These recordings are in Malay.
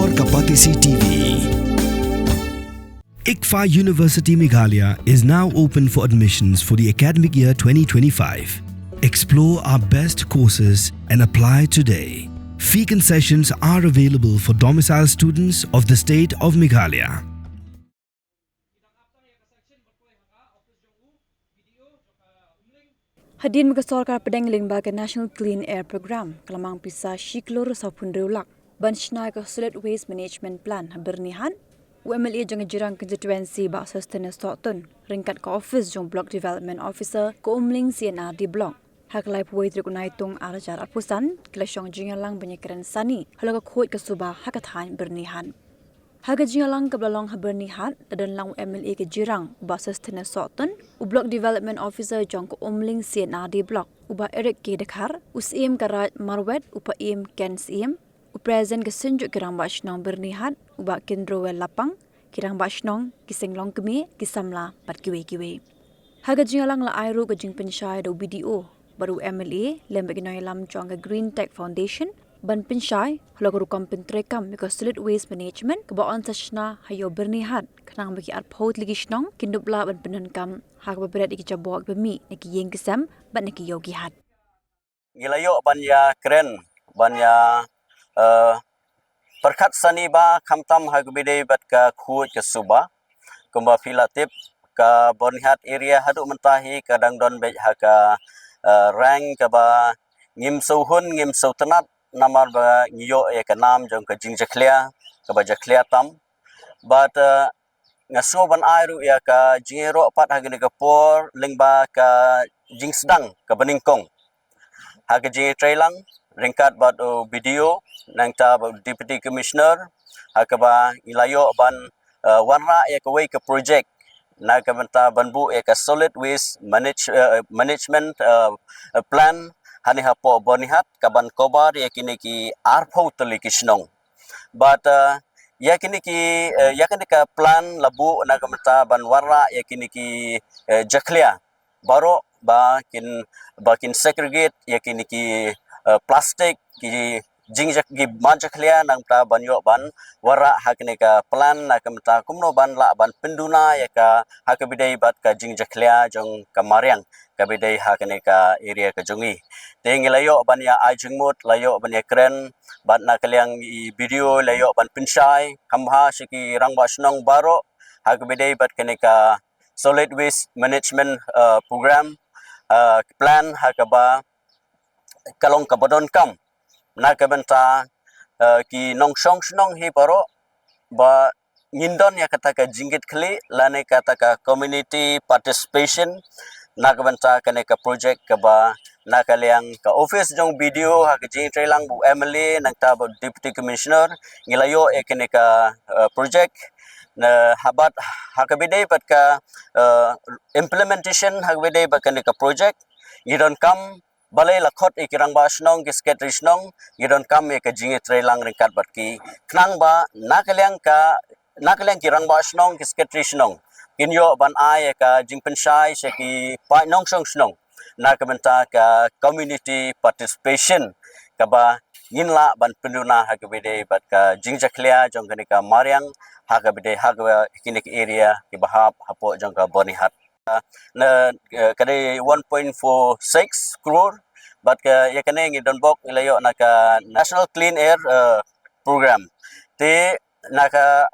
Sorkar TV. ICFA University Meghalaya is now open for admissions for the academic year 2025. Explore our best courses and apply today. Fee concessions are available for domicile students of the state of Meghalaya. Hadin mga Sorkar Pdeng lingba ke National Clean Air Program kelamang pisah Klur saupun reulak ban Shna ke Solid Waste Management Plan Byrnihat UMLA jang jirang constituency ba sustain Stockton ringkat ke office jong block development officer ke umling CNR di block hak lai puai truk naitung arajar apusan klesyong jingalang banyak sani halaga khoi ke subah hakathan Byrnihat Haga jingalang kebelalong Byrnihat dan lang UMLA ke jirang ba sustain Stockton u block development officer jong ke umling CNR di block uba Eric ke dekhar usim karat marwet upa im ken sim u present ke senjuk kirang ba Shnong Byrnihat uba kendro wel lapang kirang ba Shnong kisenglong kemi kisamla pat kiwe Haga jingalang la airu ke jing pensyai do BDO baru MLA lembek noy lam jong ke Green Tech Foundation ban pensyai halaga rukam pentrekam ke solid waste management ke baon sa Shna hayo Byrnihat kanang bagi at paut lagi Shnong kindupla ban penenkam hak beberat iki jabok bemi neki yeng kesam ban neki yogi hat Gilayo banya keren banya perkat sani ba kamtam hagbide bat ka khu ke suba kumba filatip ka Byrnihat area hadu mentahi kadang don be haka rang ka ba ngim suhun ngim sutenat namar ba ngiyo e ka nam jong ka jingjaklia ka ba jaklia tam but ngaso ban airu ya ka jingero pat hagene ka por lingba ka jingsedang ka beningkong haga jing trailang ringkat bat video nang ta deputy commissioner hakaba ilayo ban warna ya ka way ka project na ka banta banbu ya ka solid waste management plan hani hapo Byrnihat kaban kobar yakini ki arpho tuli kisnong but yakini ka plan labu na kamta ban warra yakini ki jaklia baro bakin segregate yakini ki plastic ki jingjak gi manjaklia nang ta banyo ban warra hakini ka plan na kamta kumno ban la ban penduna yaka hakabidai bat ka jingjaklia jong kamaryang kabidai hakini ka area ka jongi Ting layo ban ya ajengmut layo ban ya keren ban na kaliang i video layo ban pensyai kamha siki rangba Shnong baro hagbedai bat kenika solid waste management program plan hakaba kalong kabadon kam na kabenta ki nongsong Shnong hi baro ba ngindon ya kata ka jinggit kli lane kata ka community participation na kabenta kenika project kaba na kaliang ka office jong video ha jing trailang bu MLA nang ta deputy commissioner ngilayo e kene ka project na habat hakabide pat ka implementation hakabide ba kene ka project you don't come balai lakhot ikirang ba Shnong kisket rishnong you don't come e ka jing trailang ringkat bat ki knang ba na kaliang kirang ba Shnong kisket rishnong kinyo ban ai ka jing pensyai seki pa nong shnong na kabenta ka community participation kaba yinla ban penduna hakabide bat ka jingjaklia jong ka maryang hakabide hagwa kinik area ki bahap hapo jong ka Byrnihat na kade 1.46 crore bat ka yakane ngi donbok ilayo na ka National Clean Air Program te naka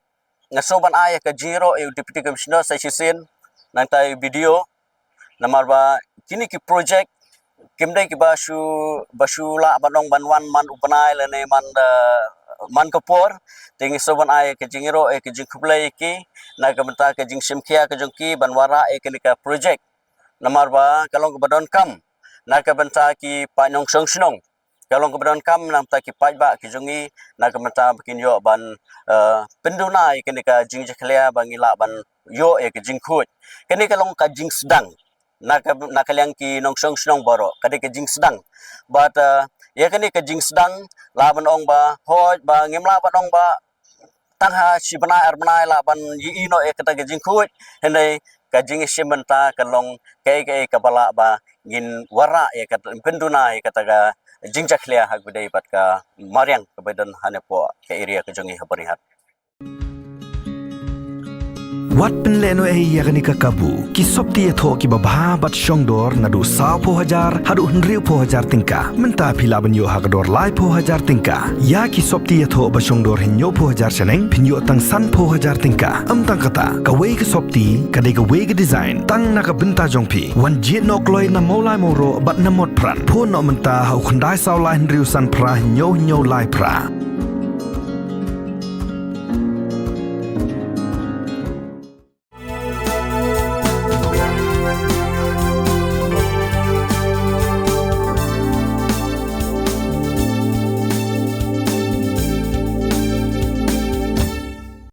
ngasoban ay ka zero deputy commissioner sa sisin nang tay video namar ba kini ki project kimdai ki basula banong banwan man upanai lene man kapor tingi soban ai ke jingiro ke jingkublai ki na ka benta ke jing simkhia ke jongki banwara ke nika project namar ba kalong badon kam na ka benta ki panong song kalong badon kam nam ta ki ba ki jongi na ka benta bikin yo ban penduna ke nika jingjaklia bangila ban yo ke jingkhut ke nika long ka jing sedang nakaliang ki nongsong Shnong boro kade ke jing sedang but ya kani ke jing sedang laban ong ba hoj ba ngimla ba ong ba tangha sibana arbana laban yi ino e kata ke jing khuj henai ka jing simenta kalong ke kabala ba ngin wara ya kata penduna ya kata ga jingjak clear hak bedai bat ka mariang ke badan hanepo ke area ke jongi Byrnihat. Wat penleno yakni kakabu ki sopti etho ki babha bat shongdor nadu 10,000 hadu 100,000 tingka menta pila banyo hagador lai 10,000 tingka ya ki sopti etho ba shongdor hinyo 10,000 seneng pinyo tang san 10,000 tingka tang kata ka wei ke sopti ka de ka wei ke design tang na ka benta jongpi wan jet nok loi na molai moro bat na mot pran pho no menta hau khandai saw lai riu san pra hinyo lai pra